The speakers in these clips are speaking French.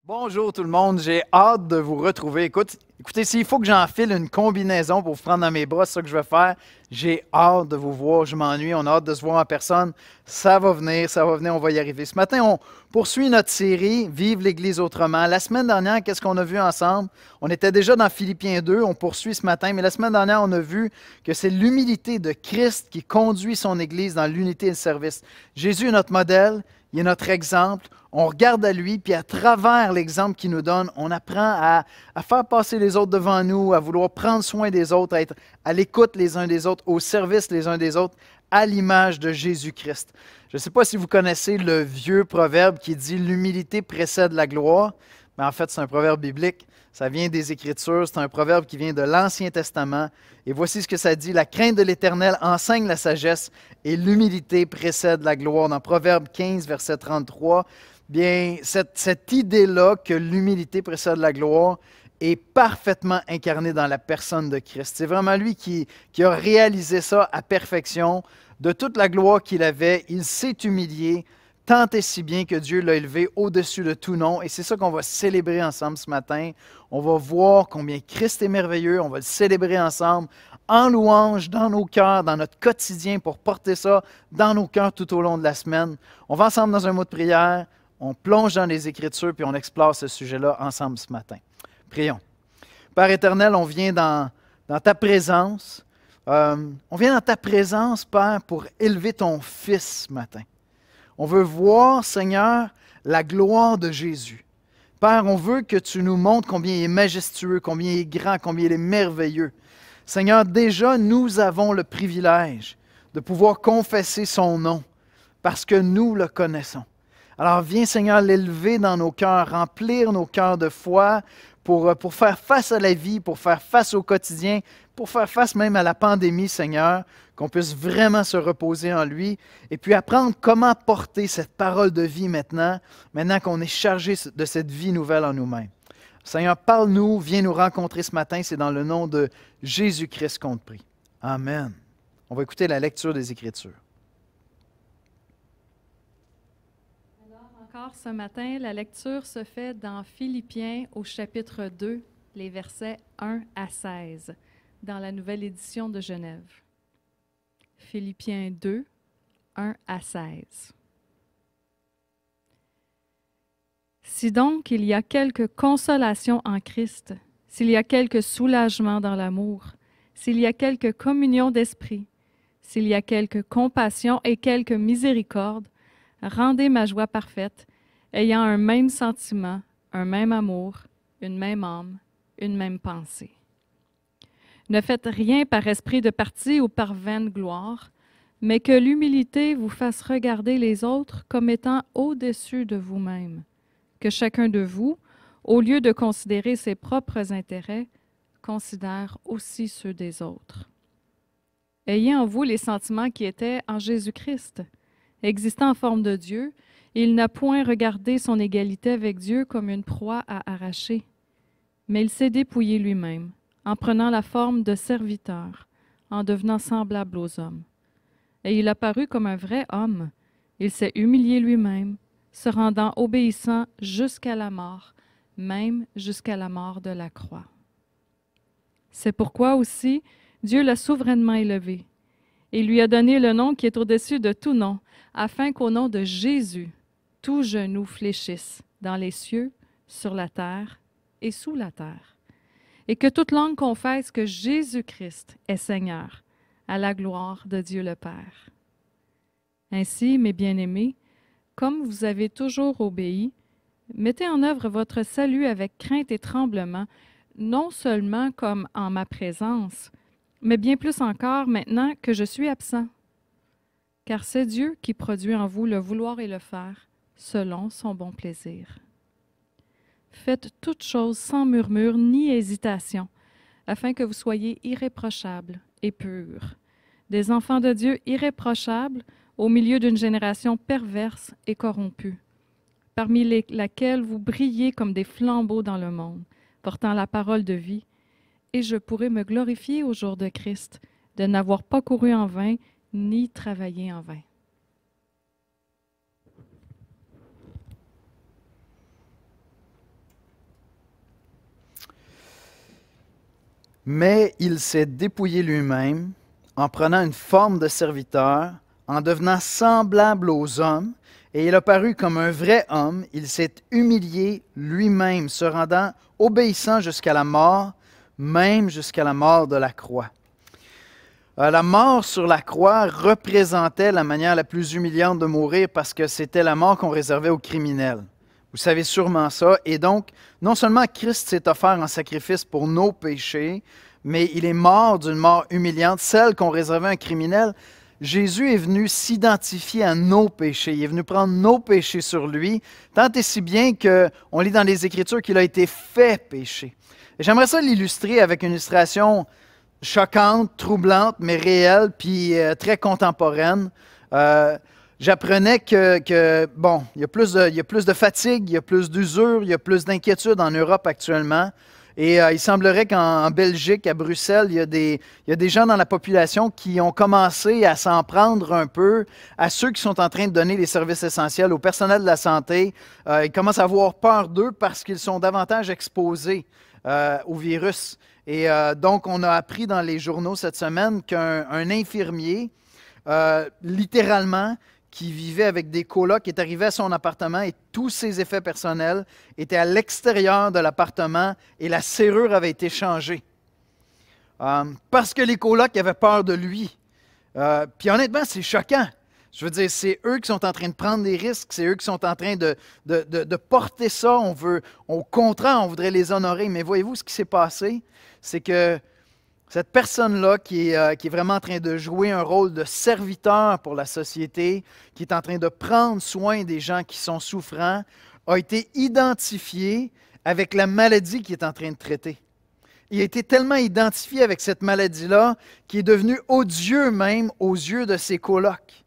Bonjour tout le monde, j'ai hâte de vous retrouver. Écoutez, s'il faut que j'enfile une combinaison pour vous prendre dans mes bras, c'est ça que je vais faire. J'ai hâte de vous voir, je m'ennuie, on a hâte de se voir en personne. Ça va venir, on va y arriver. Ce matin, on poursuit notre série Vive l'Église autrement. La semaine dernière, qu'est-ce qu'on a vu ensemble? On était déjà dans Philippiens 2, on poursuit ce matin, mais la semaine dernière, on a vu que c'est l'humilité de Christ qui conduit son Église dans l'unité et le service. Jésus est notre modèle, il est notre exemple. On regarde à lui, puis à travers l'exemple qu'il nous donne, on apprend à faire passer les autres devant nous, à vouloir prendre soin des autres, à être à l'écoute les uns des autres, au service les uns des autres, à l'image de Jésus-Christ. Je ne sais pas si vous connaissez le vieux proverbe qui dit « L'humilité précède la gloire », mais en fait, c'est un proverbe biblique. Ça vient des Écritures, c'est un proverbe qui vient de l'Ancien Testament. Et voici ce que ça dit, « La crainte de l'Éternel enseigne la sagesse et l'humilité précède la gloire ». Dans Proverbe 15, verset 33, bien, cette idée-là que l'humilité précède la gloire est parfaitement incarnée dans la personne de Christ. C'est vraiment lui qui a réalisé ça à perfection. De toute la gloire qu'il avait, il s'est humilié, tant et si bien que Dieu l'a élevé au-dessus de tout nom. Et c'est ça qu'on va célébrer ensemble ce matin. On va voir combien Christ est merveilleux. On va le célébrer ensemble en louange dans nos cœurs, dans notre quotidien, pour porter ça dans nos cœurs tout au long de la semaine. On va ensemble dans un mot de prière. On plonge dans les Écritures, puis on explore ce sujet-là ensemble ce matin. Prions. Père éternel, on vient dans ta présence. On vient dans ta présence, Père, pour élever ton Fils ce matin. On veut voir, Seigneur, la gloire de Jésus. Père, on veut que tu nous montres combien il est majestueux, combien il est grand, combien il est merveilleux. Seigneur, déjà, nous avons le privilège de pouvoir confesser son nom parce que nous le connaissons. Alors viens, Seigneur, l'élever dans nos cœurs, remplir nos cœurs de foi pour faire face à la vie, pour faire face au quotidien, pour faire face même à la pandémie, Seigneur, qu'on puisse vraiment se reposer en lui et puis apprendre comment porter cette parole de vie maintenant qu'on est chargé de cette vie nouvelle en nous-mêmes. Seigneur, parle-nous, viens nous rencontrer ce matin, c'est dans le nom de Jésus-Christ qu'on te prie. Amen. On va écouter la lecture des Écritures. Encore ce matin, la lecture se fait dans Philippiens au chapitre 2, les versets 1 à 16, dans la nouvelle édition de Genève. Philippiens 2, 1 à 16. Si donc il y a quelque consolation en Christ, s'il y a quelque soulagement dans l'amour, s'il y a quelque communion d'esprit, s'il y a quelque compassion et quelque miséricorde, rendez ma joie parfaite, ayant un même sentiment, un même amour, une même âme, une même pensée. Ne faites rien par esprit de parti ou par vaine gloire, mais que l'humilité vous fasse regarder les autres comme étant au-dessus de vous-même. Que chacun de vous, au lieu de considérer ses propres intérêts, considère aussi ceux des autres. Ayez en vous les sentiments qui étaient en Jésus-Christ. Existant en forme de Dieu, il n'a point regardé son égalité avec Dieu comme une proie à arracher, mais il s'est dépouillé lui-même, en prenant la forme de serviteur, en devenant semblable aux hommes. Et il apparut comme un vrai homme. Il s'est humilié lui-même, se rendant obéissant jusqu'à la mort, même jusqu'à la mort de la croix. C'est pourquoi aussi Dieu l'a souverainement élevé et lui a donné le nom qui est au-dessus de tout nom, afin qu'au nom de Jésus, tout genou fléchisse dans les cieux, sur la terre et sous la terre, et que toute langue confesse que Jésus-Christ est Seigneur, à la gloire de Dieu le Père. Ainsi, mes bien-aimés, comme vous avez toujours obéi, mettez en œuvre votre salut avec crainte et tremblement, non seulement comme en ma présence, mais bien plus encore maintenant que je suis absent. Car c'est Dieu qui produit en vous le vouloir et le faire, selon son bon plaisir. Faites toutes choses sans murmure ni hésitation, afin que vous soyez irréprochables et purs, des enfants de Dieu irréprochables au milieu d'une génération perverse et corrompue, parmi laquelle vous brillez comme des flambeaux dans le monde, portant la parole de vie, et je pourrai me glorifier au jour de Christ, de n'avoir pas couru en vain, ni travaillé en vain. Mais il s'est dépouillé lui-même en prenant une forme de serviteur, en devenant semblable aux hommes, et il a paru comme un vrai homme. Il s'est humilié lui-même, se rendant obéissant jusqu'à la mort, même jusqu'à la mort de la croix. La mort sur la croix représentait la manière la plus humiliante de mourir parce que c'était la mort qu'on réservait aux criminels. Vous savez sûrement ça. Et donc, non seulement Christ s'est offert en sacrifice pour nos péchés, mais il est mort d'une mort humiliante, celle qu'on réservait à un criminel. Jésus est venu s'identifier à nos péchés. Il est venu prendre nos péchés sur lui, tant et si bien qu'on lit dans les Écritures qu'il a été fait péché. Et j'aimerais ça l'illustrer avec une illustration choquante, troublante, mais réelle, puis très contemporaine. J'apprenais bon, il y a plus de fatigue, il y a plus d'usure, il y a plus d'inquiétude en Europe actuellement. Et il semblerait qu'en Belgique, à Bruxelles, il y a des gens dans la population qui ont commencé à s'en prendre un peu à ceux qui sont en train de donner les services essentiels, au personnel de la santé. Ils commencent à avoir peur d'eux parce qu'ils sont davantage exposés au virus. Et donc, on a appris dans les journaux cette semaine qu'un infirmier, littéralement, qui vivait avec des colocs, est arrivé à son appartement et tous ses effets personnels étaient à l'extérieur de l'appartement et la serrure avait été changée. Parce que les colocs avaient peur de lui. Puis honnêtement, c'est choquant. Je veux dire, c'est eux qui sont en train de prendre des risques, c'est eux qui sont en train de porter ça. Au contraire, on voudrait les honorer. Mais voyez-vous, ce qui s'est passé, c'est que cette personne-là qui est vraiment en train de jouer un rôle de serviteur pour la société, qui est en train de prendre soin des gens qui sont souffrants, a été identifié avec la maladie qu'il est en train de traiter. Il a été tellement identifié avec cette maladie-là qu'il est devenu odieux même aux yeux de ses colocs.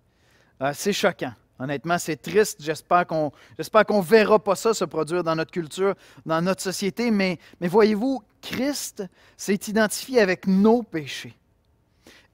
C'est choquant. Honnêtement, c'est triste. J'espère qu'on ne verra pas ça se produire dans notre culture, dans notre société. Mais voyez-vous, Christ s'est identifié avec nos péchés.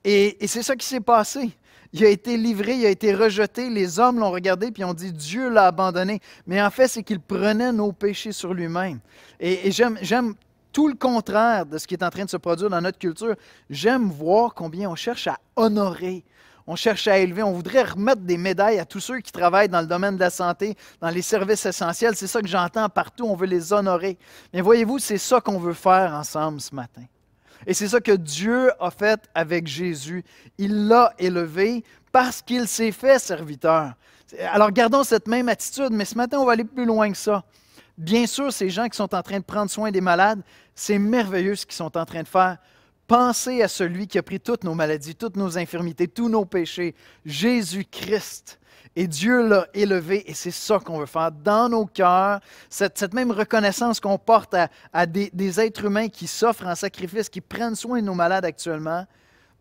Et c'est ça qui s'est passé. Il a été livré, il a été rejeté. Les hommes l'ont regardé puis ont dit Dieu l'a abandonné. Mais en fait, c'est qu'il prenait nos péchés sur lui-même. Et j'aime tout le contraire de ce qui est en train de se produire dans notre culture. J'aime voir combien on cherche à honorer. On cherche à élever, on voudrait remettre des médailles à tous ceux qui travaillent dans le domaine de la santé, dans les services essentiels. C'est ça que j'entends partout, on veut les honorer. Mais voyez-vous, c'est ça qu'on veut faire ensemble ce matin. Et c'est ça que Dieu a fait avec Jésus. Il l'a élevé parce qu'il s'est fait serviteur. Alors gardons cette même attitude, mais ce matin, on va aller plus loin que ça. Bien sûr, ces gens qui sont en train de prendre soin des malades, c'est merveilleux ce qu'ils sont en train de faire. Pensez à celui qui a pris toutes nos maladies, toutes nos infirmités, tous nos péchés, Jésus-Christ. Et Dieu l'a élevé et c'est ça qu'on veut faire dans nos cœurs. Cette même reconnaissance qu'on porte à des êtres humains qui s'offrent en sacrifice, qui prennent soin de nos malades actuellement,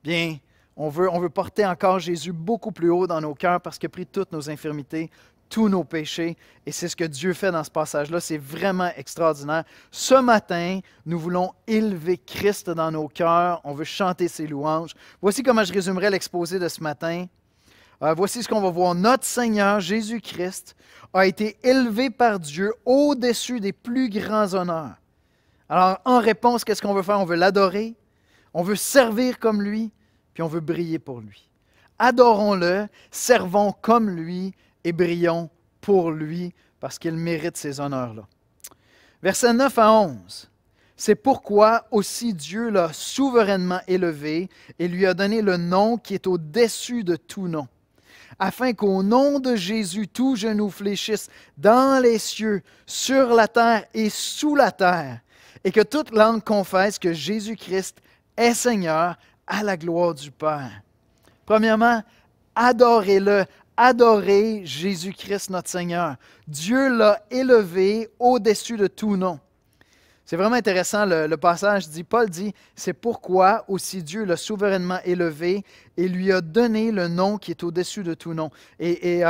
bien, on veut porter encore Jésus beaucoup plus haut dans nos cœurs parce qu'il a pris toutes nos infirmités, tous nos péchés. Et c'est ce que Dieu fait dans ce passage-là. C'est vraiment extraordinaire. Ce matin, nous voulons élever Christ dans nos cœurs. On veut chanter ses louanges. Voici comment je résumerai l'exposé de ce matin. Voici ce qu'on va voir. Notre Seigneur Jésus-Christ a été élevé par Dieu au-dessus des plus grands honneurs. Alors, en réponse, qu'est-ce qu'on veut faire? On veut l'adorer, on veut servir comme lui, puis on veut briller pour lui. Adorons-le, servons comme lui, et brillons pour lui parce qu'il mérite ces honneurs-là. Versets 9 à 11. C'est pourquoi aussi Dieu l'a souverainement élevé et lui a donné le nom qui est au-dessus de tout nom, afin qu'au nom de Jésus, tout genou fléchisse dans les cieux, sur la terre et sous la terre, et que toute langue confesse que Jésus-Christ est Seigneur à la gloire du Père. Premièrement, adorez-le. Adorez Jésus-Christ notre Seigneur. Dieu l'a élevé au-dessus de tout nom. C'est vraiment intéressant, le passage dit, Paul dit, c'est pourquoi aussi Dieu l'a souverainement élevé et lui a donné le nom qui est au-dessus de tout nom. Et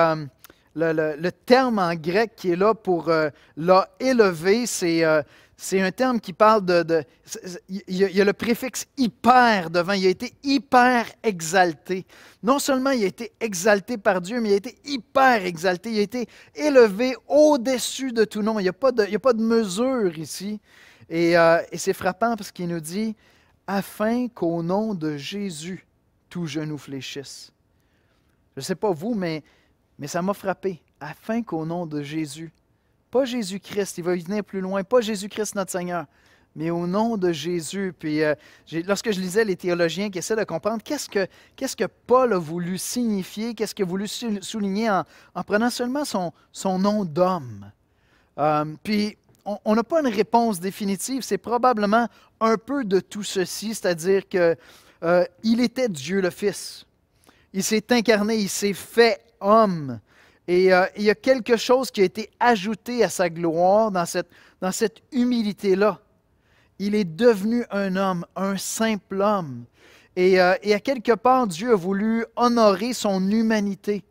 le terme en grec qui est là pour l'a élevé, c'est un terme qui parle il y a le préfixe hyper devant, il a été hyper exalté. Non seulement il a été exalté par Dieu, mais il a été hyper exalté, il a été élevé au-dessus de tout nom. Il n'y a pas de mesure ici. Et c'est frappant parce qu'il nous dit, afin qu'au nom de Jésus, tout genou fléchisse. Je ne sais pas vous, mais ça m'a frappé. Afin qu'au nom de Jésus, pas Jésus-Christ, il va y venir plus loin, pas Jésus-Christ notre Seigneur, mais au nom de Jésus. Puis lorsque je lisais les théologiens qui essaient de comprendre qu'est-ce que Paul a voulu signifier, qu'est-ce qu'il a voulu souligner en prenant seulement son nom d'homme. Puis on n'a pas une réponse définitive, c'est probablement un peu de tout ceci, c'est-à-dire qu'il était Dieu le Fils. Il s'est incarné, il s'est fait homme. Et il y a quelque chose qui a été ajouté à sa gloire dans cette humilité-là. Il est devenu un homme, un simple homme. Et à quelque part, Dieu a voulu honorer son humanité.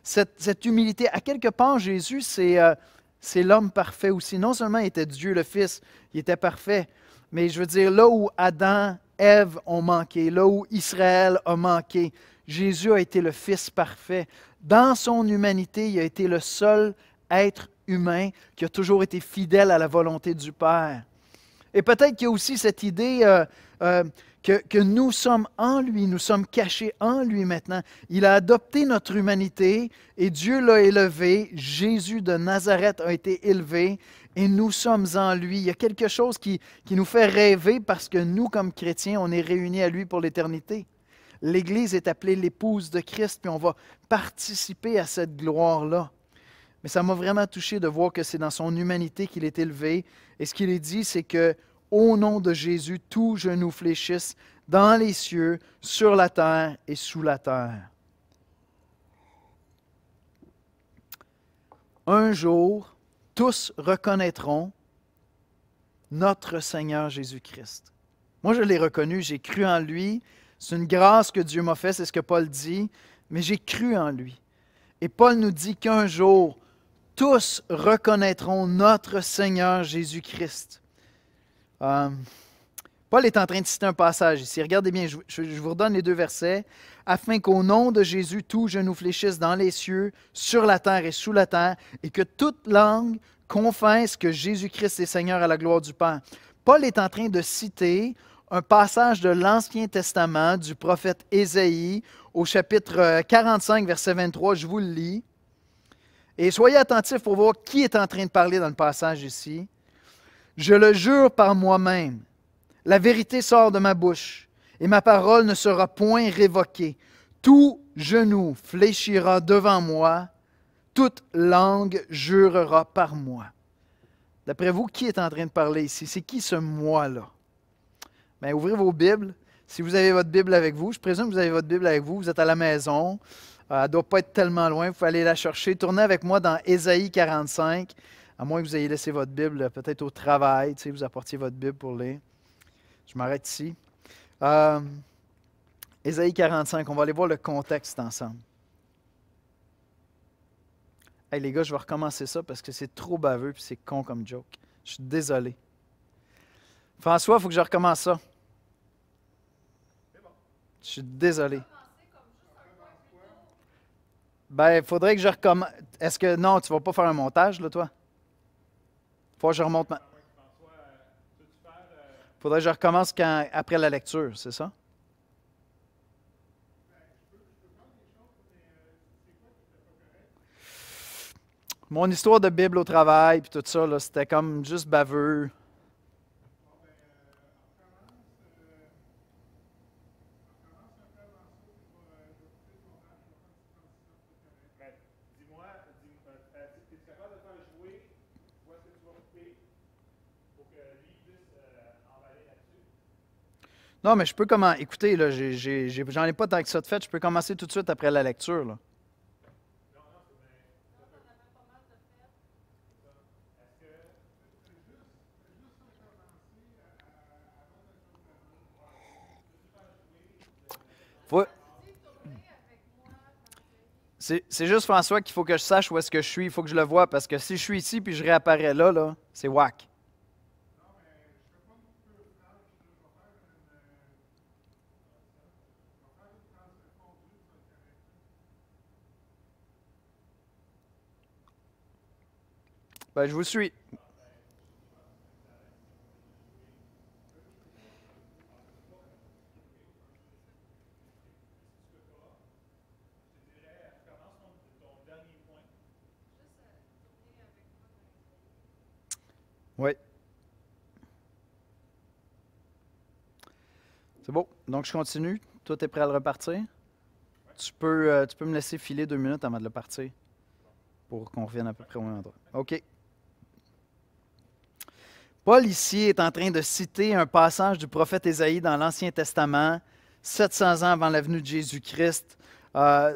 Cette humilité, à quelque part, Jésus, c'est l'homme parfait aussi. Non seulement il était Dieu le Fils, il était parfait, mais je veux dire, là où Adam, Ève ont manqué, là où Israël a manqué, Jésus a été le Fils parfait. Dans son humanité, il a été le seul être humain qui a toujours été fidèle à la volonté du Père. Et peut-être qu'il y a aussi cette idée que nous sommes en lui, nous sommes cachés en lui maintenant. Il a adopté notre humanité et Dieu l'a élevé. Jésus de Nazareth a été élevé et nous sommes en lui. Il y a quelque chose qui nous fait rêver parce que nous, comme chrétiens, on est réunis à lui pour l'éternité. L'Église est appelée l'épouse de Christ, puis on va participer à cette gloire-là. Mais ça m'a vraiment touché de voir que c'est dans son humanité qu'il est élevé. Et ce qu'il est dit, c'est que au nom de Jésus, tout genou fléchisse dans les cieux, sur la terre et sous la terre. Un jour, tous reconnaîtront notre Seigneur Jésus-Christ. Moi, je l'ai reconnu, j'ai cru en lui. C'est une grâce que Dieu m'a faite, c'est ce que Paul dit, mais j'ai cru en lui. Et Paul nous dit qu'un jour, tous reconnaîtront notre Seigneur Jésus-Christ. Paul est en train de citer un passage ici. Regardez bien, je vous redonne les deux versets. Afin qu'au nom de Jésus, tout genou fléchisse dans les cieux, sur la terre et sous la terre, et que toute langue confesse que Jésus-Christ est Seigneur à la gloire du Père. Paul est en train de citer un passage de l'Ancien Testament du prophète Ésaïe au chapitre 45, verset 23. Je vous le lis. Et soyez attentifs pour voir qui est en train de parler dans le passage ici. Je le jure par moi-même, la vérité sort de ma bouche, et ma parole ne sera point révoquée. Tout genou fléchira devant moi, toute langue jurera par moi. D'après vous, qui est en train de parler ici? C'est qui ce moi-là? Bien, ouvrez vos Bibles. Si vous avez votre Bible avec vous, je présume que vous avez votre Bible avec vous, vous êtes à la maison. Elle ne doit pas être tellement loin, vous pouvez aller la chercher. Tournez avec moi dans Ésaïe 45, à moins que vous ayez laissé votre Bible peut-être au travail, vous apportiez votre Bible pour lire. Je m'arrête ici. Ésaïe 45, on va aller voir le contexte ensemble. Hey les gars, je vais recommencer ça parce que c'est trop baveux et c'est con comme joke. Je suis désolé. François, il faut que je recommence ça. Je suis désolé. Ben, il faudrait que je recommence. Est-ce que. Non, tu ne vas pas faire un montage, là, toi? Faut que je remonte ma. Il faudrait que je recommence après la lecture, c'est ça? Mon histoire de Bible au travail, puis tout ça, là, c'était comme juste baveux. Non, mais je peux commencer. Écoutez, là, j'en ai pas tant que ça de fait. Je peux commencer tout de suite après la lecture. Là. Faut... C'est juste, François, qu'il faut que je sache où est-ce que je suis. Il faut que je le vois, parce que si je suis ici puis je réapparais là, c'est whack. Ben, je vous suis. Oui. C'est beau. Donc, je continue. Toi, es prêt à le repartir? Tu peux me laisser filer 2 minutes avant de le partir pour qu'on revienne à peu près au même endroit. OK. Paul, ici, est en train de citer un passage du prophète Ésaïe dans l'Ancien Testament, 700 ans avant la venue de Jésus-Christ.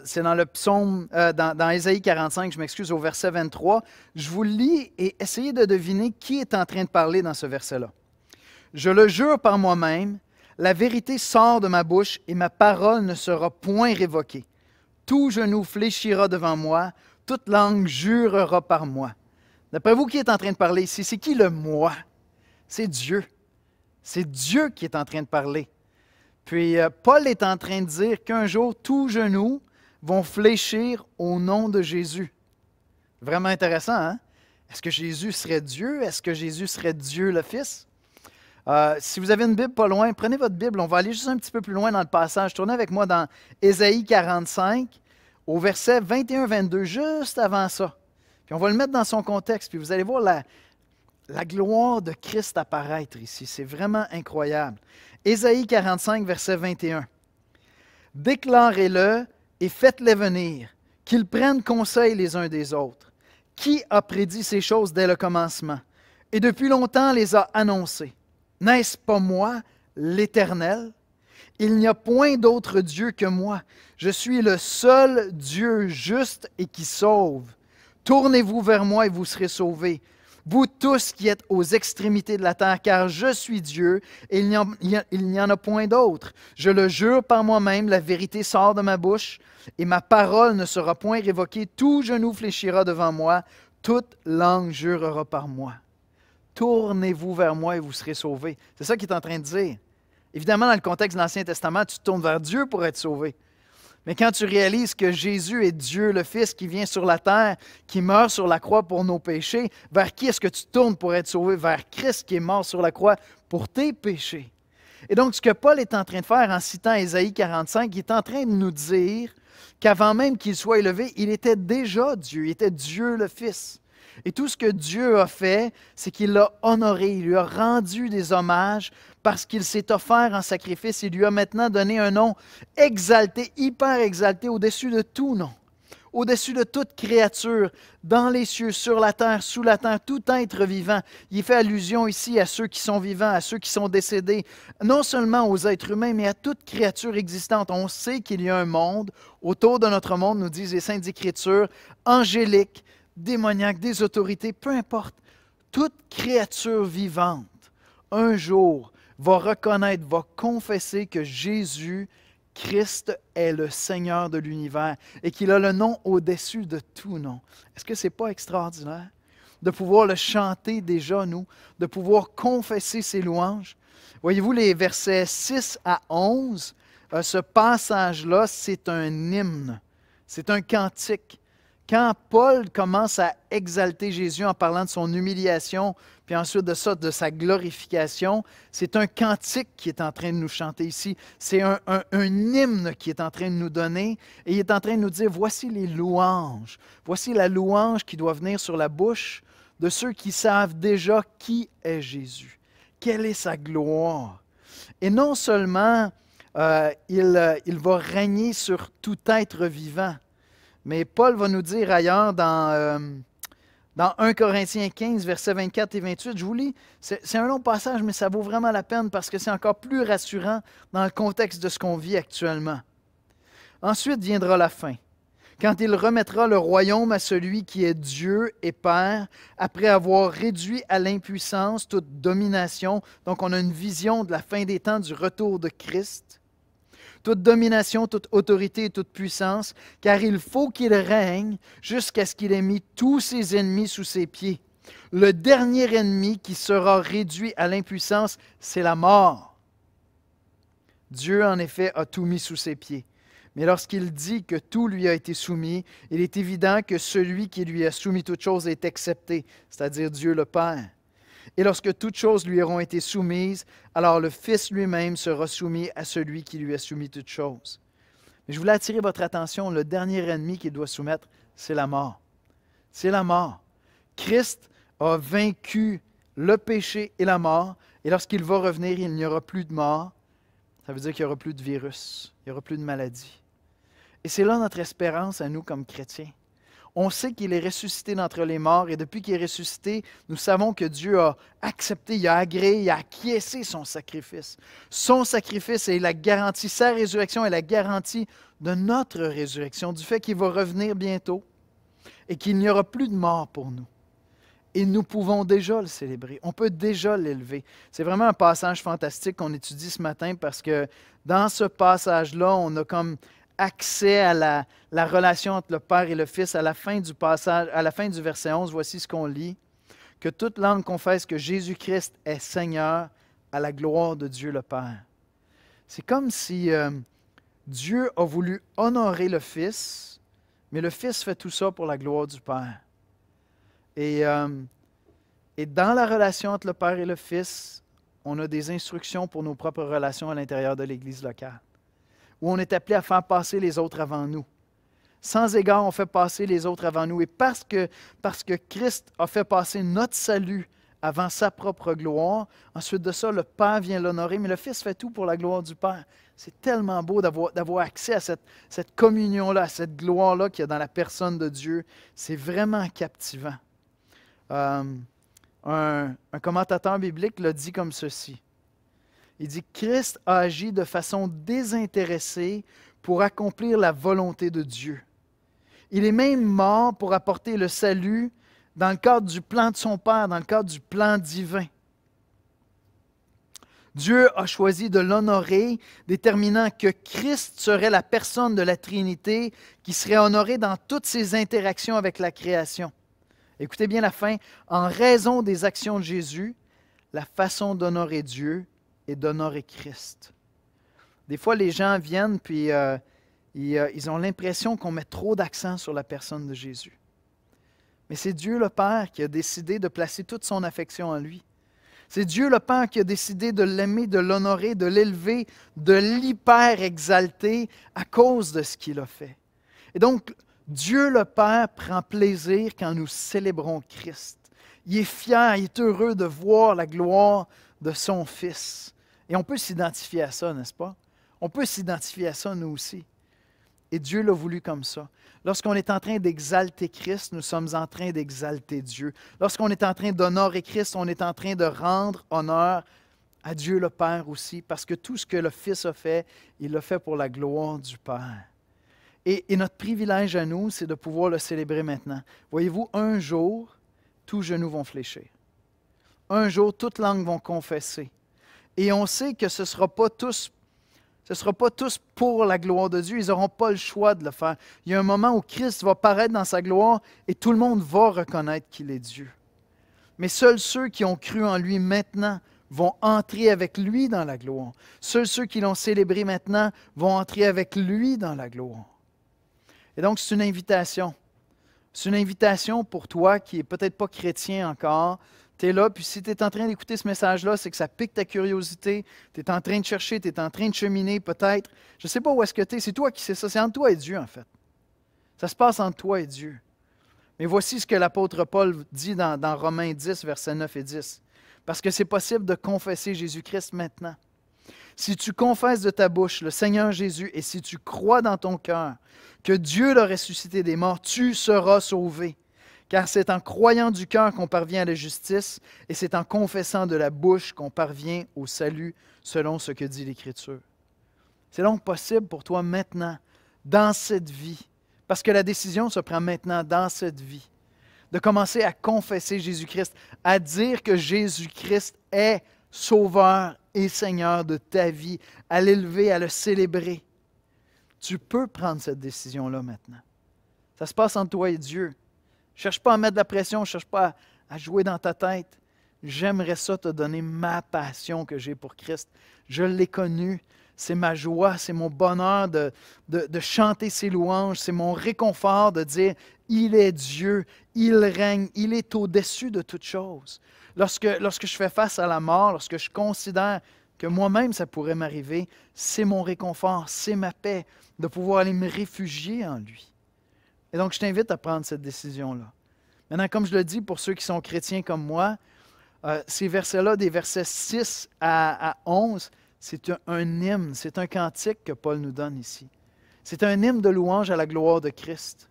C'est dans le psaume, dans Ésaïe 45, je m'excuse, au verset 23. Je vous le lis et essayez de deviner qui est en train de parler dans ce verset-là. Je le jure par moi-même, la vérité sort de ma bouche et ma parole ne sera point révoquée. Tout genou fléchira devant moi, toute langue jurera par moi. D'après vous, qui est en train de parler ici? C'est qui le moi? C'est Dieu. C'est Dieu qui est en train de parler. Puis Paul est en train de dire qu'un jour, tous genoux vont fléchir au nom de Jésus. Vraiment intéressant, hein? Est-ce que Jésus serait Dieu? Est-ce que Jésus serait Dieu le Fils? Si vous avez une Bible pas loin, prenez votre Bible. On va aller juste un petit peu plus loin dans le passage. Tournez avec moi dans Ésaïe 45, au verset 21-22, juste avant ça. Puis on va le mettre dans son contexte, puis vous allez voir la gloire de Christ apparaître ici. C'est vraiment incroyable. Ésaïe 45, verset 21. « Déclarez-le et faites-les venir, qu'ils prennent conseil les uns des autres. Qui a prédit ces choses dès le commencement et depuis longtemps les a annoncées? N'est-ce pas moi, l'Éternel? Il n'y a point d'autre Dieu que moi. Je suis le seul Dieu juste et qui sauve. Tournez-vous vers moi et vous serez sauvés. Vous tous qui êtes aux extrémités de la terre, car je suis Dieu et il n'y en a point d'autre. Je le jure par moi-même, la vérité sort de ma bouche et ma parole ne sera point révoquée. Tout genou fléchira devant moi, toute langue jurera par moi. Tournez-vous vers moi et vous serez sauvés. C'est ça qu'il est en train de dire. Évidemment, dans le contexte de l'Ancien Testament, tu te tournes vers Dieu pour être sauvé. Mais quand tu réalises que Jésus est Dieu le Fils qui vient sur la terre, qui meurt sur la croix pour nos péchés, vers qui est-ce que tu tournes pour être sauvé? Vers Christ qui est mort sur la croix pour tes péchés. Et donc, ce que Paul est en train de faire en citant Ésaïe 45, il est en train de nous dire qu'avant même qu'il soit élevé, il était déjà Dieu, il était Dieu le Fils. Et tout ce que Dieu a fait, c'est qu'il l'a honoré, il lui a rendu des hommages parce qu'il s'est offert en sacrifice. Il lui a maintenant donné un nom exalté, hyper exalté, au-dessus de tout nom, au-dessus de toute créature, dans les cieux, sur la terre, sous la terre, tout être vivant. Il fait allusion ici à ceux qui sont vivants, à ceux qui sont décédés, non seulement aux êtres humains, mais à toute créature existante. On sait qu'il y a un monde, autour de notre monde, nous disent les Saintes Écritures, angélique, démoniaque, des autorités, peu importe, toute créature vivante, un jour, va reconnaître, va confesser que Jésus, Christ, est le Seigneur de l'univers et qu'il a le nom au-dessus de tout nom. Est-ce que ce n'est pas extraordinaire de pouvoir le chanter déjà, nous, de pouvoir confesser ses louanges? Voyez-vous, les versets 6 à 11, ce passage-là, c'est un hymne, c'est un cantique. Quand Paul commence à exalter Jésus en parlant de son humiliation, puis ensuite de ça, de sa glorification, c'est un cantique qui est en train de nous chanter ici. C'est un hymne qui est en train de nous donner et il est en train de nous dire, voici les louanges. Voici la louange qui doit venir sur la bouche de ceux qui savent déjà qui est Jésus. Quelle est sa gloire? Et non seulement il va régner sur tout être vivant, mais Paul va nous dire ailleurs dans 1 Corinthiens 15, versets 24 et 28, je vous lis, c'est un long passage, mais ça vaut vraiment la peine parce que c'est encore plus rassurant dans le contexte de ce qu'on vit actuellement. Ensuite viendra la fin, quand il remettra le royaume à celui qui est Dieu et Père, après avoir réduit à l'impuissance toute domination. Donc on a une vision de la fin des temps, du retour de Christ. Toute domination, toute autorité et toute puissance, car il faut qu'il règne jusqu'à ce qu'il ait mis tous ses ennemis sous ses pieds. Le dernier ennemi qui sera réduit à l'impuissance, c'est la mort. Dieu, en effet, a tout mis sous ses pieds. Mais lorsqu'il dit que tout lui a été soumis, il est évident que celui qui lui a soumis toutes choses est accepté, c'est-à-dire Dieu le Père. Et lorsque toutes choses lui auront été soumises, alors le Fils lui-même sera soumis à celui qui lui a soumis toutes choses. Mais je voulais attirer votre attention, le dernier ennemi qu'il doit soumettre, c'est la mort. C'est la mort. Christ a vaincu le péché et la mort. Et lorsqu'il va revenir, il n'y aura plus de mort. Ça veut dire qu'il n'y aura plus de virus, il n'y aura plus de maladie. Et c'est là notre espérance à nous comme chrétiens. On sait qu'il est ressuscité d'entre les morts et depuis qu'il est ressuscité, nous savons que Dieu a accepté, il a agréé, il a acquiescé son sacrifice. Son sacrifice est la garantie, sa résurrection est la garantie de notre résurrection, du fait qu'il va revenir bientôt et qu'il n'y aura plus de mort pour nous. Et nous pouvons déjà le célébrer, on peut déjà l'élever. C'est vraiment un passage fantastique qu'on étudie ce matin parce que dans ce passage-là, on a comme accès à la relation entre le Père et le Fils. À la fin du passage, à la fin du verset 11, voici ce qu'on lit. Que toute langue confesse que Jésus-Christ est Seigneur à la gloire de Dieu le Père. C'est comme si Dieu a voulu honorer le Fils, mais le Fils fait tout ça pour la gloire du Père. Et dans la relation entre le Père et le Fils, on a des instructions pour nos propres relations à l'intérieur de l'Église locale, où on est appelé à faire passer les autres avant nous. Sans égard, on fait passer les autres avant nous. Et parce que Christ a fait passer notre salut avant sa propre gloire, ensuite de ça, le Père vient l'honorer, mais le Fils fait tout pour la gloire du Père. C'est tellement beau d'avoir accès à cette communion-là, à cette gloire-là qu'il y a dans la personne de Dieu. C'est vraiment captivant. Un commentateur biblique l'a dit comme ceci. Il dit « Christ a agi de façon désintéressée pour accomplir la volonté de Dieu. Il est même mort pour apporter le salut dans le cadre du plan de son Père, dans le cadre du plan divin. Dieu a choisi de l'honorer, déterminant que Christ serait la personne de la Trinité qui serait honorée dans toutes ses interactions avec la création. Écoutez bien la fin. En raison des actions de Jésus, la façon d'honorer Dieu et d'honorer Christ. Des fois, les gens viennent puis ils ont l'impression qu'on met trop d'accent sur la personne de Jésus. Mais c'est Dieu le Père qui a décidé de placer toute son affection en lui. C'est Dieu le Père qui a décidé de l'aimer, de l'honorer, de l'élever, de l'hyper-exalter à cause de ce qu'il a fait. Et donc, Dieu le Père prend plaisir quand nous célébrons Christ. Il est fier, il est heureux de voir la gloire de son Fils. Et on peut s'identifier à ça, n'est-ce pas? On peut s'identifier à ça, nous aussi. Et Dieu l'a voulu comme ça. Lorsqu'on est en train d'exalter Christ, nous sommes en train d'exalter Dieu. Lorsqu'on est en train d'honorer Christ, on est en train de rendre honneur à Dieu le Père aussi, parce que tout ce que le Fils a fait, il l'a fait pour la gloire du Père. Et notre privilège à nous, c'est de pouvoir le célébrer maintenant. Voyez-vous, un jour, tous genoux vont fléchir. Un jour, toutes langues vont confesser. Et on sait que ce ne sera pas tous pour la gloire de Dieu. Ils n'auront pas le choix de le faire. Il y a un moment où Christ va paraître dans sa gloire et tout le monde va reconnaître qu'il est Dieu. Mais seuls ceux qui ont cru en lui maintenant vont entrer avec lui dans la gloire. Seuls ceux qui l'ont célébré maintenant vont entrer avec lui dans la gloire. Et donc, c'est une invitation. C'est une invitation pour toi qui n'est peut-être pas chrétien encore. Tu es là, puis si tu es en train d'écouter ce message-là, c'est que ça pique ta curiosité. Tu es en train de chercher, tu es en train de cheminer peut-être. Je ne sais pas où est-ce que tu es. C'est toi qui sais ça. C'est entre toi et Dieu, en fait. Ça se passe entre toi et Dieu. Mais voici ce que l'apôtre Paul dit dans Romains 10, versets 9 et 10. Parce que c'est possible de confesser Jésus-Christ maintenant. Si tu confesses de ta bouche le Seigneur Jésus et si tu crois dans ton cœur que Dieu l'a ressuscité des morts, tu seras sauvé. Car c'est en croyant du cœur qu'on parvient à la justice et c'est en confessant de la bouche qu'on parvient au salut selon ce que dit l'Écriture. C'est donc possible pour toi maintenant, dans cette vie, parce que la décision se prend maintenant dans cette vie, de commencer à confesser Jésus-Christ, à dire que Jésus-Christ est Sauveur et Seigneur de ta vie, à l'élever, à le célébrer. Tu peux prendre cette décision-là maintenant. Ça se passe entre toi et Dieu. Ne cherche pas à mettre de la pression, ne cherche pas à jouer dans ta tête. J'aimerais ça te donner ma passion que j'ai pour Christ. Je l'ai connu. C'est ma joie, c'est mon bonheur de chanter ses louanges. C'est mon réconfort de dire « Il est Dieu, il règne, il est au-dessus de toutes choses. » Lorsque je fais face à la mort, lorsque je considère que moi-même ça pourrait m'arriver, c'est mon réconfort, c'est ma paix de pouvoir aller me réfugier en lui. Et donc, je t'invite à prendre cette décision-là. Maintenant, comme je le dis, pour ceux qui sont chrétiens comme moi, Ces versets-là, des versets 6 à 11, c'est un hymne, c'est un cantique que Paul nous donne ici. C'est un hymne de louange à la gloire de Christ.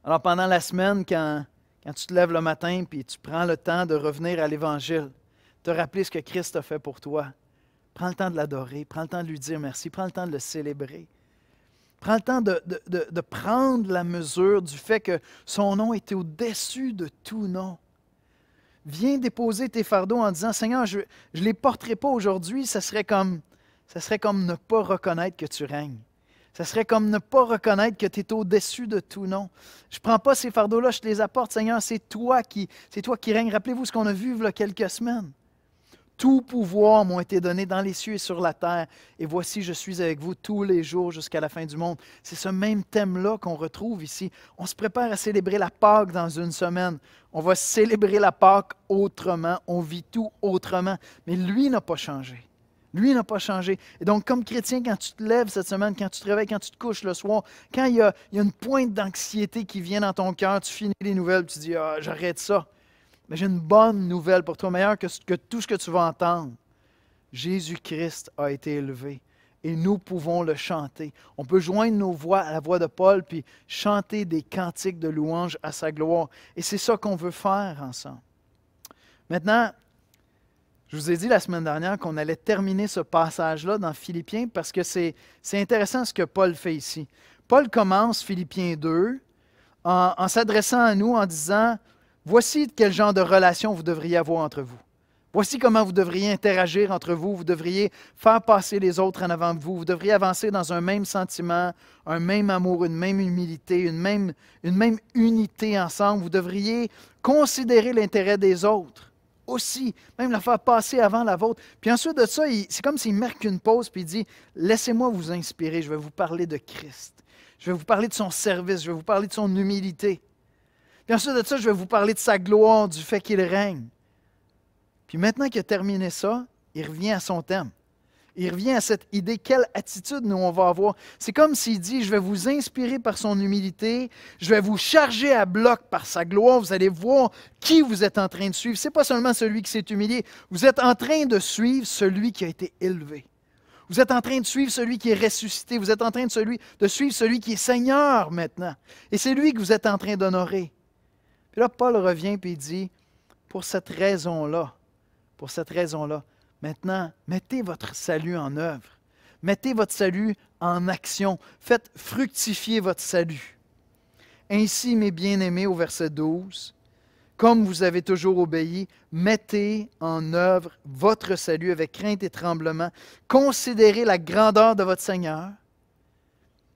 Alors pendant la semaine, quand tu te lèves le matin et tu prends le temps de revenir à l'Évangile, te rappeler ce que Christ a fait pour toi, prends le temps de l'adorer, prends le temps de lui dire merci, prends le temps de le célébrer. Prends le temps de prendre la mesure du fait que son nom était au-dessus de tout nom. Viens déposer tes fardeaux en disant, Seigneur, je ne les porterai pas aujourd'hui, ça serait comme ne pas reconnaître que tu règnes. Ça serait comme ne pas reconnaître que tu es au-dessus de tout nom. Je ne prends pas ces fardeaux-là, je te les apporte, Seigneur, c'est toi qui règnes. Rappelez-vous ce qu'on a vu il y a quelques semaines. Tout pouvoir m'ont été donnés dans les cieux et sur la terre, et voici, je suis avec vous tous les jours jusqu'à la fin du monde. C'est ce même thème-là qu'on retrouve ici. On se prépare à célébrer la Pâque dans une semaine. On va célébrer la Pâque autrement, on vit tout autrement. Mais lui n'a pas changé. Lui n'a pas changé. Et donc, comme chrétien, quand tu te lèves cette semaine, quand tu te réveilles, quand tu te couches le soir, quand il y a une pointe d'anxiété qui vient dans ton cœur, tu finis les nouvelles, tu dis « Ah, j'arrête ça ». Mais j'ai une bonne nouvelle pour toi, meilleure que tout ce que tu vas entendre. Jésus-Christ a été élevé et nous pouvons le chanter. On peut joindre nos voix à la voix de Paul puis chanter des cantiques de louange à sa gloire. Et c'est ça qu'on veut faire ensemble. Maintenant, je vous ai dit la semaine dernière qu'on allait terminer ce passage-là dans Philippiens parce que c'est intéressant ce que Paul fait ici. Paul commence Philippiens 2 en s'adressant à nous en disant « Voici quel genre de relation vous devriez avoir entre vous. Voici comment vous devriez interagir entre vous. Vous devriez faire passer les autres en avant de vous. Vous devriez avancer dans un même sentiment, un même amour, une même humilité, une même unité ensemble. Vous devriez considérer l'intérêt des autres aussi, même la faire passer avant la vôtre. Puis ensuite de ça, c'est comme s'il marque une pause puis il dit « Laissez-moi vous inspirer, je vais vous parler de Christ. Je vais vous parler de son service, je vais vous parler de son humilité. » Puis ensuite de ça, je vais vous parler de sa gloire, du fait qu'il règne. Puis maintenant qu'il a terminé ça, il revient à son thème. Il revient à cette idée, quelle attitude nous on va avoir. C'est comme s'il dit, je vais vous inspirer par son humilité, je vais vous charger à bloc par sa gloire, vous allez voir qui vous êtes en train de suivre. Ce n'est pas seulement celui qui s'est humilié, vous êtes en train de suivre celui qui a été élevé. Vous êtes en train de suivre celui qui est ressuscité, vous êtes en train de suivre celui qui est Seigneur maintenant. Et c'est lui que vous êtes en train d'honorer. Puis là, Paul revient et il dit, pour cette raison-là, maintenant, mettez votre salut en œuvre. Mettez votre salut en action. Faites fructifier votre salut. Ainsi, mes bien-aimés, au verset 12, comme vous avez toujours obéi, mettez en œuvre votre salut avec crainte et tremblement. Considérez la grandeur de votre Seigneur.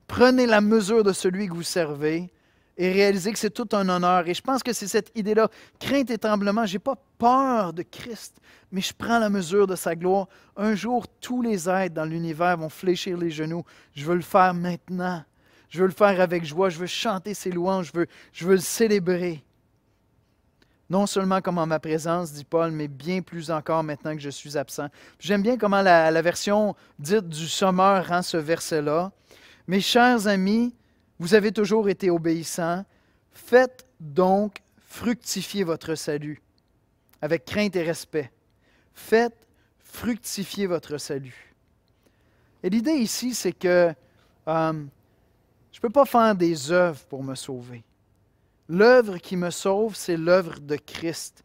Prenez la mesure de celui que vous servez. Et réaliser que c'est tout un honneur. Et je pense que c'est cette idée-là, crainte et tremblement. Je n'ai pas peur de Christ, mais je prends la mesure de sa gloire. Un jour, tous les êtres dans l'univers vont fléchir les genoux. Je veux le faire maintenant. Je veux le faire avec joie. Je veux chanter ses louanges. Je veux le célébrer. Non seulement comme en ma présence, dit Paul, mais bien plus encore maintenant que je suis absent. J'aime bien comment la version dite du Sommeur rend ce verset-là. Mes chers amis, vous avez toujours été obéissants. Faites donc fructifier votre salut avec crainte et respect. Faites fructifier votre salut. Et l'idée ici, c'est que je ne peux pas faire des œuvres pour me sauver. L'œuvre qui me sauve, c'est l'œuvre de Christ.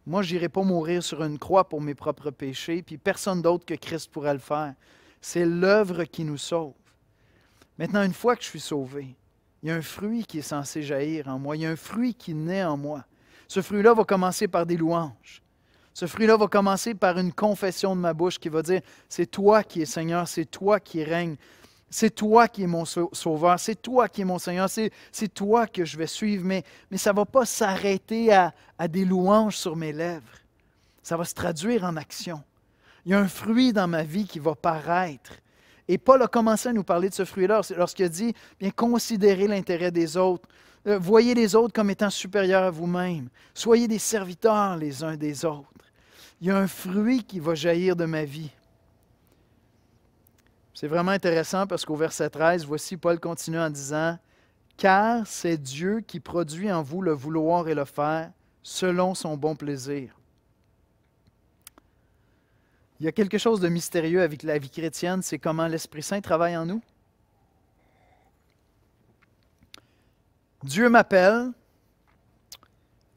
Moi, je n'irai pas mourir sur une croix pour mes propres péchés, puis personne d'autre que Christ pourrait le faire. C'est l'œuvre qui nous sauve. Maintenant, une fois que je suis sauvé, il y a un fruit qui est censé jaillir en moi. Il y a un fruit qui naît en moi. Ce fruit-là va commencer par des louanges. Ce fruit-là va commencer par une confession de ma bouche qui va dire, c'est toi qui es Seigneur, c'est toi qui règnes, c'est toi qui es mon sauveur, c'est toi qui es mon Seigneur, c'est toi que je vais suivre. Mais ça ne va pas s'arrêter à des louanges sur mes lèvres. Ça va se traduire en action. Il y a un fruit dans ma vie qui va paraître. Et Paul a commencé à nous parler de ce fruit-là lorsqu'il a dit, bien, considérez l'intérêt des autres. Voyez les autres comme étant supérieurs à vous-même. Soyez des serviteurs les uns des autres. Il y a un fruit qui va jaillir de ma vie. C'est vraiment intéressant parce qu'au verset 13, voici Paul continue en disant, car c'est Dieu qui produit en vous le vouloir et le faire selon son bon plaisir. Il y a quelque chose de mystérieux avec la vie chrétienne, c'est comment l'Esprit Saint travaille en nous. Dieu m'appelle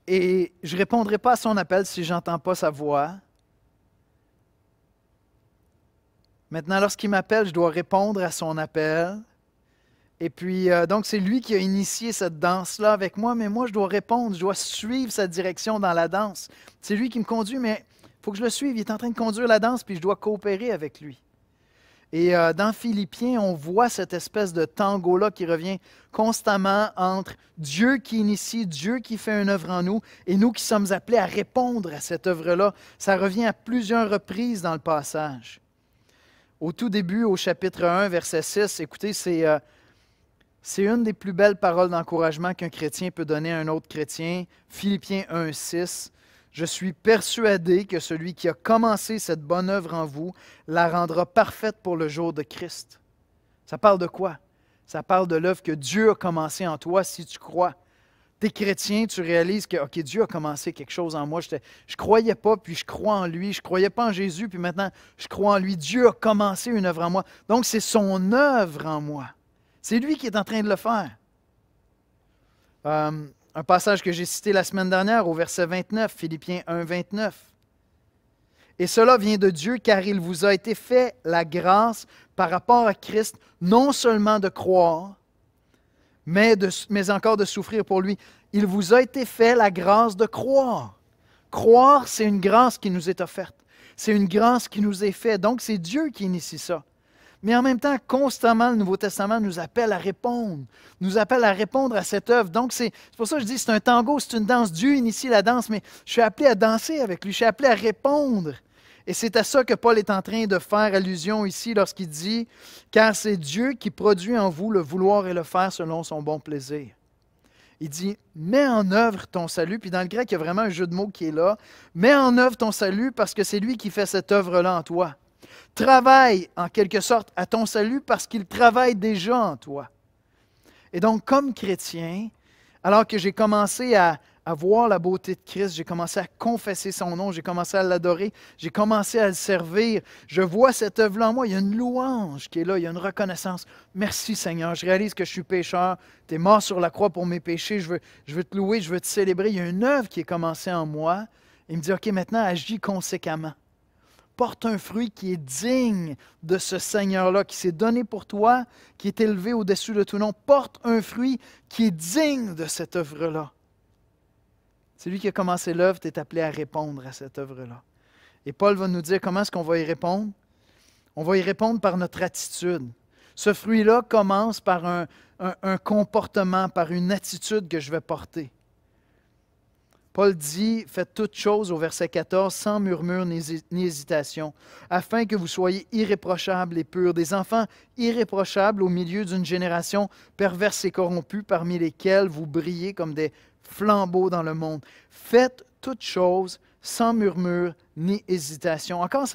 et je ne répondrai pas à son appel si je n'entends pas sa voix. Maintenant, lorsqu'il m'appelle, je dois répondre à son appel. Et puis, donc, c'est lui qui a initié cette danse-là avec moi, mais moi, je dois répondre, je dois suivre sa direction dans la danse. C'est lui qui me conduit, mais il faut que je le suive. Il est en train de conduire la danse, puis je dois coopérer avec lui. Et dans Philippiens, on voit cette espèce de tango-là qui revient constamment entre Dieu qui initie, Dieu qui fait une œuvre en nous, et nous qui sommes appelés à répondre à cette œuvre-là. Ça revient à plusieurs reprises dans le passage. Au tout début, au chapitre 1, verset 6, écoutez, c'est une des plus belles paroles d'encouragement qu'un chrétien peut donner à un autre chrétien. Philippiens 1, 6. Je suis persuadé que celui qui a commencé cette bonne œuvre en vous la rendra parfaite pour le jour de Christ. Ça parle de quoi? Ça parle de l'œuvre que Dieu a commencée en toi si tu crois. Tu es chrétien, tu réalises que ok, Dieu a commencé quelque chose en moi. Je ne croyais pas, puis je crois en lui. Je ne croyais pas en Jésus, puis maintenant je crois en lui. Dieu a commencé une œuvre en moi. Donc c'est son œuvre en moi. C'est lui qui est en train de le faire. Un passage que j'ai cité la semaine dernière au verset 29, Philippiens 1, 29. Et cela vient de Dieu car il vous a été fait la grâce par rapport à Christ, non seulement de croire, mais encore de souffrir pour lui. Il vous a été fait la grâce de croire. Croire, c'est une grâce qui nous est offerte. C'est une grâce qui nous est faite. Donc, c'est Dieu qui initie ça. Mais en même temps, constamment, le Nouveau Testament nous appelle à répondre. Nous appelle à répondre à cette œuvre. Donc, c'est pour ça que je dis, c'est un tango, c'est une danse. Dieu initie la danse, mais je suis appelé à danser avec lui. Je suis appelé à répondre. Et c'est à ça que Paul est en train de faire allusion ici lorsqu'il dit « Car c'est Dieu qui produit en vous le vouloir et le faire selon son bon plaisir. » Il dit « Mets en œuvre ton salut. » Puis dans le grec, il y a vraiment un jeu de mots qui est là. « Mets en œuvre ton salut parce que c'est lui qui fait cette œuvre-là en toi. » Travaille en quelque sorte à ton salut parce qu'il travaille déjà en toi. Et donc, comme chrétien, alors que j'ai commencé à voir la beauté de Christ, j'ai commencé à confesser son nom, j'ai commencé à l'adorer, j'ai commencé à le servir, je vois cette œuvre-là en moi, il y a une louange qui est là, il y a une reconnaissance. Merci Seigneur, je réalise que je suis pécheur, tu es mort sur la croix pour mes péchés, je veux te louer, je veux te célébrer. Il y a une œuvre qui est commencée en moi. Il me dit, OK, maintenant agis conséquemment. Porte un fruit qui est digne de ce Seigneur-là, qui s'est donné pour toi, qui est élevé au-dessus de tout nom. Porte un fruit qui est digne de cette œuvre-là. C'est lui qui a commencé l'œuvre, tu es appelé à répondre à cette œuvre-là. Et Paul va nous dire comment est-ce qu'on va y répondre. On va y répondre par notre attitude. Ce fruit-là commence par un comportement, par une attitude que je vais porter. Paul dit, faites toutes choses au verset 14, sans murmure ni hésitation, afin que vous soyez irréprochables et purs, des enfants irréprochables au milieu d'une génération perverse et corrompue, parmi lesquels vous brillez comme des flambeaux dans le monde. Faites toutes choses sans murmure ni hésitation. Encore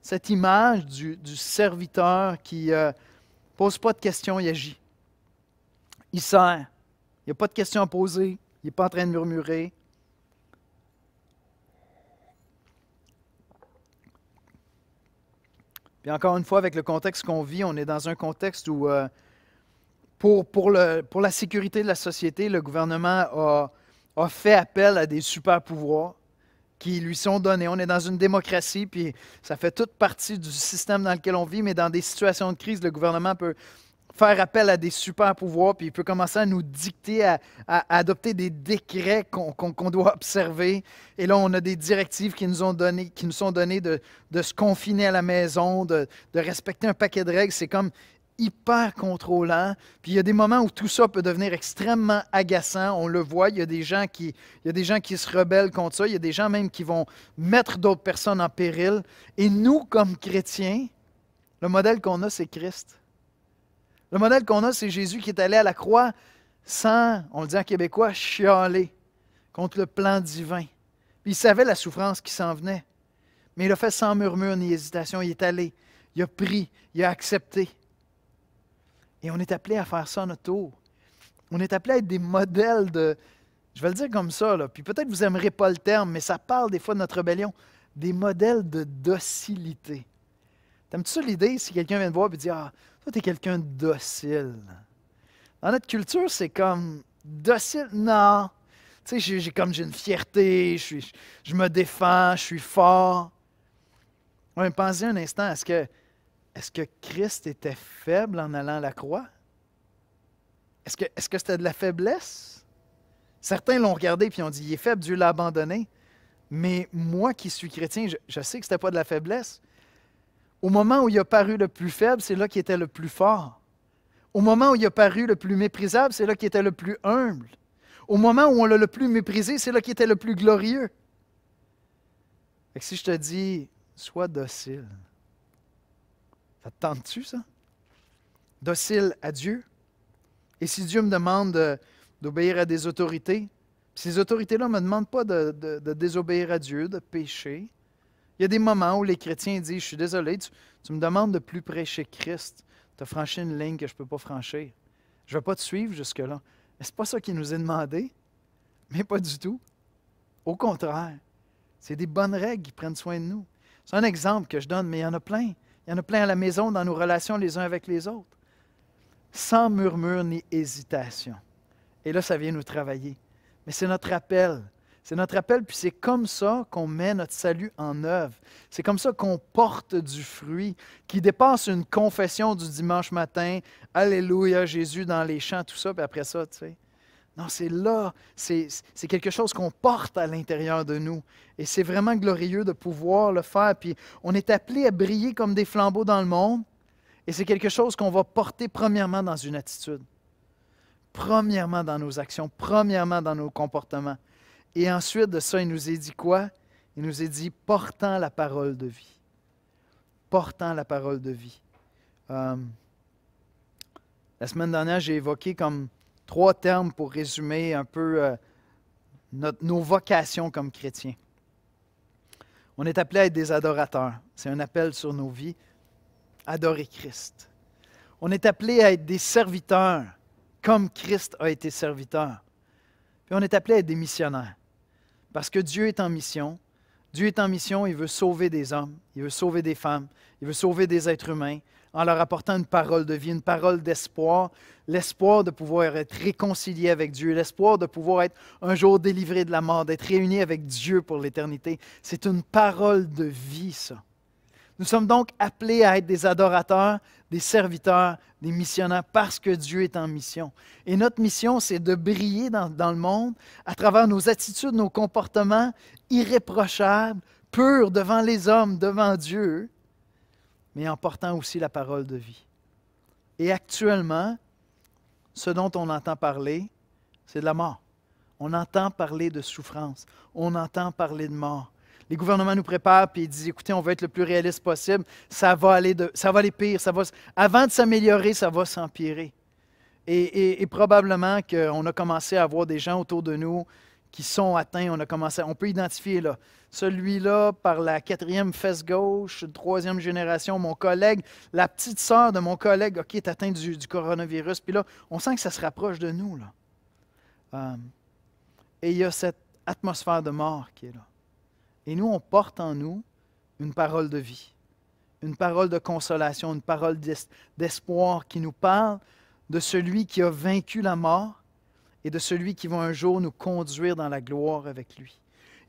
cette image du serviteur qui ne pose pas de questions, il agit. Il sert. Il n'y a pas de questions à poser. Il n'est pas en train de murmurer. Puis encore une fois, avec le contexte qu'on vit, on est dans un contexte où, pour la sécurité de la société, le gouvernement a fait appel à des super pouvoirs qui lui sont donnés. On est dans une démocratie, puis ça fait toute partie du système dans lequel on vit, mais dans des situations de crise, le gouvernement peut faire appel à des super pouvoirs, puis il peut commencer à nous dicter, à adopter des décrets qu'on doit observer. Et là, on a des directives qui nous sont données de se confiner à la maison, de respecter un paquet de règles. C'est comme hyper contrôlant. Puis il y a des moments où tout ça peut devenir extrêmement agaçant. On le voit, il y a des gens qui se rebellent contre ça. Il y a des gens même qui vont mettre d'autres personnes en péril. Et nous, comme chrétiens, le modèle qu'on a, c'est Christ. Le modèle qu'on a, c'est Jésus qui est allé à la croix sans, on le dit en québécois, chialer contre le plan divin. Puis il savait la souffrance qui s'en venait. Mais il l'a fait sans murmure ni hésitation. Il est allé, il a pris, il a accepté. Et on est appelé à faire ça à notre tour. On est appelé à être des modèles de, je vais le dire comme ça, là, puis peut-être vous n'aimerez pas le terme, mais ça parle des fois de notre rébellion, des modèles de docilité. T'aimes-tu ça l'idée, si quelqu'un vient te voir et dit « Ah, toi, t'es quelqu'un de docile. » Dans notre culture, c'est comme docile. Non. Tu sais, j'ai une fierté, je me défends, je suis fort. Ouais, pensez un instant, est-ce que Christ était faible en allant à la croix? Est-ce que c'était de la faiblesse? Certains l'ont regardé et ont dit, il est faible, Dieu l'a abandonné. Mais moi qui suis chrétien, je sais que ce n'était pas de la faiblesse. Au moment où il a paru le plus faible, c'est là qu'il était le plus fort. Au moment où il a paru le plus méprisable, c'est là qu'il était le plus humble. Au moment où on l'a le plus méprisé, c'est là qu'il était le plus glorieux. Fait que si je te dis, sois docile, ça te tente-tu, ça? Docile à Dieu? Et si Dieu me demande d'obéir à des autorités, ces autorités-là ne me demandent pas de désobéir à Dieu, de pécher. Il y a des moments où les chrétiens disent, je suis désolé, tu me demandes de plus prêcher Christ. Tu as franchi une ligne que je ne peux pas franchir. Je ne vais pas te suivre jusque-là. Mais ce n'est pas ça qui nous est demandé, mais pas du tout. Au contraire, c'est des bonnes règles qui prennent soin de nous. C'est un exemple que je donne, mais il y en a plein. Il y en a plein à la maison, dans nos relations les uns avec les autres. Sans murmure ni hésitation. Et là, ça vient nous travailler. Mais c'est notre appel. C'est notre appel, puis c'est comme ça qu'on met notre salut en œuvre. C'est comme ça qu'on porte du fruit qui dépasse une confession du dimanche matin. Alléluia, Jésus dans les chants, tout ça, puis après ça, tu sais. Non, c'est là, c'est quelque chose qu'on porte à l'intérieur de nous. Et c'est vraiment glorieux de pouvoir le faire. Puis on est appelé à briller comme des flambeaux dans le monde. Et c'est quelque chose qu'on va porter premièrement dans une attitude. Premièrement dans nos actions, premièrement dans nos comportements. Et ensuite de ça, il nous a dit quoi? Il nous a dit portant la parole de vie. Portant la parole de vie. La semaine dernière, j'ai évoqué comme 3 termes pour résumer un peu nos vocations comme chrétiens. On est appelé à être des adorateurs. C'est un appel sur nos vies. Adorer Christ. On est appelé à être des serviteurs, comme Christ a été serviteur. Puis on est appelé à être des missionnaires. Parce que Dieu est en mission. Dieu est en mission, il veut sauver des hommes, il veut sauver des femmes, il veut sauver des êtres humains en leur apportant une parole de vie, une parole d'espoir, l'espoir de pouvoir être réconcilié avec Dieu, l'espoir de pouvoir être un jour délivré de la mort, d'être réuni avec Dieu pour l'éternité. C'est une parole de vie, ça. Nous sommes donc appelés à être des adorateurs, des serviteurs, des missionnaires parce que Dieu est en mission. Et notre mission, c'est de briller dans le monde à travers nos attitudes, nos comportements irréprochables, purs devant les hommes, devant Dieu, mais en portant aussi la parole de vie. Et actuellement, ce dont on entend parler, c'est de la mort. On entend parler de souffrance. On entend parler de mort. Les gouvernements nous préparent et ils disent, écoutez, on va être le plus réaliste possible. Ça va aller pire. Avant de s'améliorer, ça va s'empirer. Et probablement qu'on a commencé à avoir des gens autour de nous qui sont atteints. On peut identifier là, celui-là par la 4e fesse gauche, 3e génération, mon collègue, la petite sœur de mon collègue, OK, est atteinte du coronavirus. Puis là, on sent que ça se rapproche de nous, là. Et il y a cette atmosphère de mort qui est là. Et nous, on porte en nous une parole de vie, une parole de consolation, une parole d'espoir qui nous parle de celui qui a vaincu la mort et de celui qui va un jour nous conduire dans la gloire avec lui.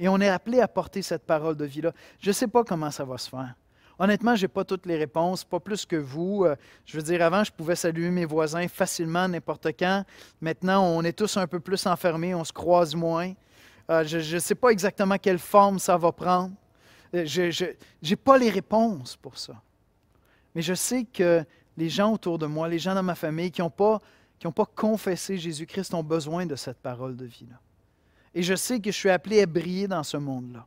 Et on est appelé à porter cette parole de vie-là. Je ne sais pas comment ça va se faire. Honnêtement, je n'ai pas toutes les réponses, pas plus que vous. Je veux dire, avant, je pouvais saluer mes voisins facilement, n'importe quand. Maintenant, on est tous un peu plus enfermés, on se croise moins. Je ne sais pas exactement quelle forme ça va prendre. Je n'ai pas les réponses pour ça. Mais je sais que les gens autour de moi, les gens dans ma famille qui n'ont pas confessé Jésus-Christ ont besoin de cette parole de vie-là. Et je sais que je suis appelé à briller dans ce monde-là.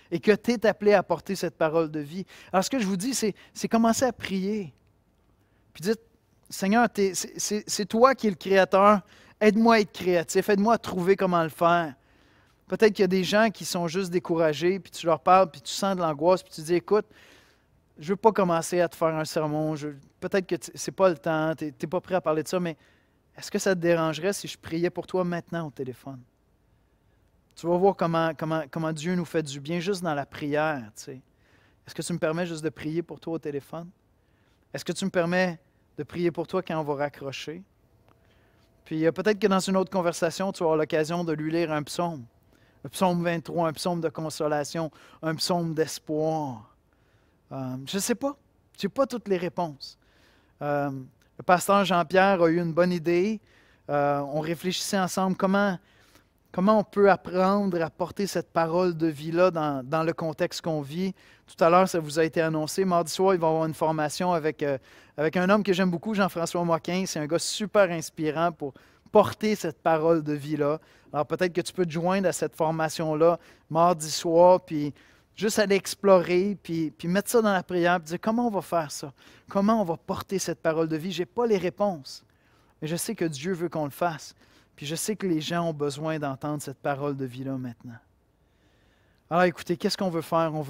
Et que tu es appelé à porter cette parole de vie. Alors ce que je vous dis, c'est commencer à prier. Puis dites, Seigneur, c'est toi qui es le Créateur. Aide-moi à être créatif. Aide-moi à trouver comment le faire. Peut-être qu'il y a des gens qui sont juste découragés, puis tu leur parles, puis tu sens de l'angoisse, puis tu dis, écoute, je ne veux pas commencer à te faire un sermon, peut-être que ce n'est pas le temps, tu n'es pas prêt à parler de ça, mais Est-ce que ça te dérangerait si je priais pour toi maintenant au téléphone? Tu vas voir comment Dieu nous fait du bien juste dans la prière. Tu sais. Est-ce que tu me permets juste de prier pour toi au téléphone? Est-ce que tu me permets de prier pour toi quand on va raccrocher? Puis peut-être que dans une autre conversation, tu vas avoir l'occasion de lui lire un psaume. Le psaume 23, un psaume de consolation, un psaume d'espoir. Je ne sais pas. Je n'ai pas toutes les réponses. Le pasteur Jean-Pierre a eu une bonne idée. On réfléchissait ensemble comment on peut apprendre à porter cette parole de vie-là dans le contexte qu'on vit. Tout à l'heure, ça vous a été annoncé. Mardi soir, il va y avoir une formation avec un homme que j'aime beaucoup, Jean-François Moquin. C'est un gars super inspirant pour porter cette parole de vie-là. Alors peut-être que tu peux te joindre à cette formation-là mardi soir, puis juste aller explorer, puis mettre ça dans la prière, puis dire comment on va faire ça? Comment on va porter cette parole de vie? Je n'ai pas les réponses, mais je sais que Dieu veut qu'on le fasse. Puis je sais que les gens ont besoin d'entendre cette parole de vie-là maintenant. Alors écoutez, qu'est-ce qu'on veut faire? On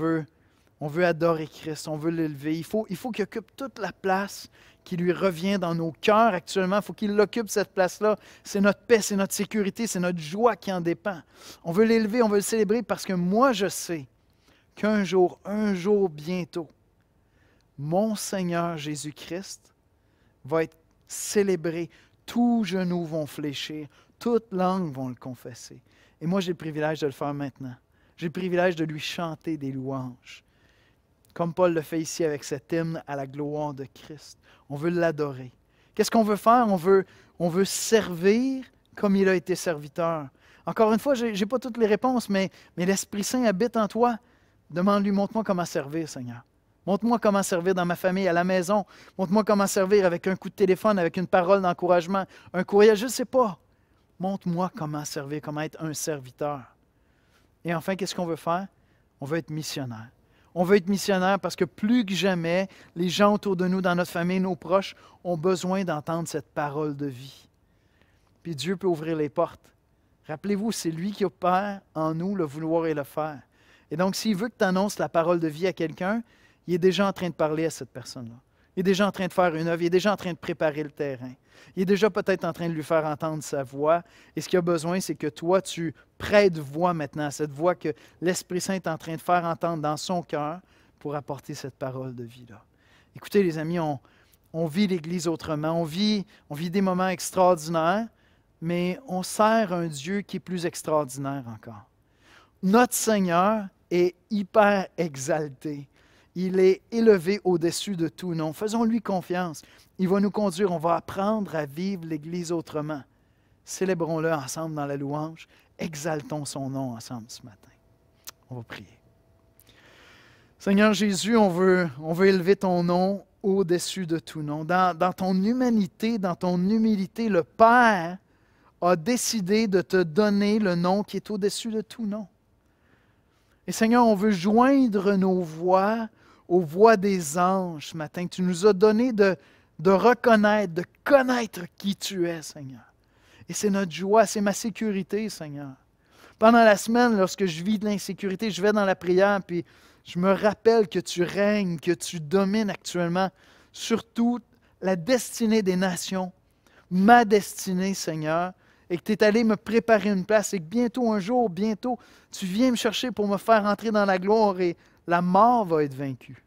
veut adorer Christ, on veut l'élever. Il faut qu'il occupe toute la place qui lui revient dans nos cœurs actuellement. Il faut qu'il occupe cette place-là. C'est notre paix, c'est notre sécurité, c'est notre joie qui en dépend. On veut l'élever, on veut le célébrer parce que moi je sais qu'un jour bientôt, mon Seigneur Jésus-Christ va être célébré. Tous genoux vont fléchir, toutes langues vont le confesser. Et moi, j'ai le privilège de le faire maintenant. J'ai le privilège de lui chanter des louanges. Comme Paul le fait ici avec cet hymne à la gloire de Christ. On veut l'adorer. Qu'est-ce qu'on veut faire? On veut servir comme il a été serviteur. Encore une fois, je n'ai pas toutes les réponses, mais l'Esprit Saint habite en toi. Demande-lui, montre-moi comment servir, Seigneur. Montre-moi comment servir dans ma famille, à la maison. Montre-moi comment servir avec un coup de téléphone, avec une parole d'encouragement, un courriel, je ne sais pas. Montre-moi comment servir, comment être un serviteur. Et enfin, qu'est-ce qu'on veut faire? On veut être missionnaire. On veut être missionnaire parce que plus que jamais, les gens autour de nous, dans notre famille, nos proches, ont besoin d'entendre cette parole de vie. Puis Dieu peut ouvrir les portes. Rappelez-vous, c'est lui qui opère en nous le vouloir et le faire. Et donc, s'il veut que tu annonces la parole de vie à quelqu'un, il est déjà en train de parler à cette personne-là. Il est déjà en train de faire une œuvre, il est déjà en train de préparer le terrain. Il est déjà peut-être en train de lui faire entendre sa voix. Et ce qu'il a besoin, c'est que toi, tu prêtes voix maintenant à cette voix que l'Esprit Saint est en train de faire entendre dans son cœur pour apporter cette parole de vie-là. Écoutez, les amis, on vit l'Église autrement. On vit des moments extraordinaires, mais on sert un Dieu qui est plus extraordinaire encore. Notre Seigneur est hyper exalté. Il est élevé au-dessus de tout nom. Faisons-lui confiance. Il va nous conduire. On va apprendre à vivre l'Église autrement. Célébrons-le ensemble dans la louange. Exaltons son nom ensemble ce matin. On va prier. Seigneur Jésus, on veut élever ton nom au-dessus de tout nom. Dans ton humanité, dans ton humilité, le Père a décidé de te donner le nom qui est au-dessus de tout nom. Et Seigneur, on veut joindre nos voix aux voix des anges ce matin. Tu nous as donné de reconnaître, de connaître qui tu es, Seigneur. Et c'est notre joie, c'est ma sécurité, Seigneur. Pendant la semaine, lorsque je vis de l'insécurité, je vais dans la prière, puis je me rappelle que tu règnes, que tu domines actuellement sur toute la destinée des nations, ma destinée, Seigneur, et que tu es allé me préparer une place, et que bientôt, un jour, bientôt, tu viens me chercher pour me faire entrer dans la gloire, et la mort va être vaincue.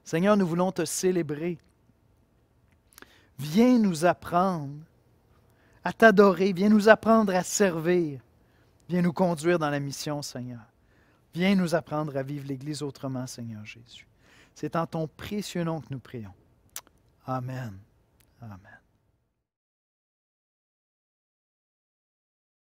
Seigneur, nous voulons te célébrer. Viens nous apprendre à t'adorer, viens nous apprendre à servir, viens nous conduire dans la mission, Seigneur. Viens nous apprendre à vivre l'Église autrement, Seigneur Jésus. C'est en ton précieux nom que nous prions. Amen. Amen.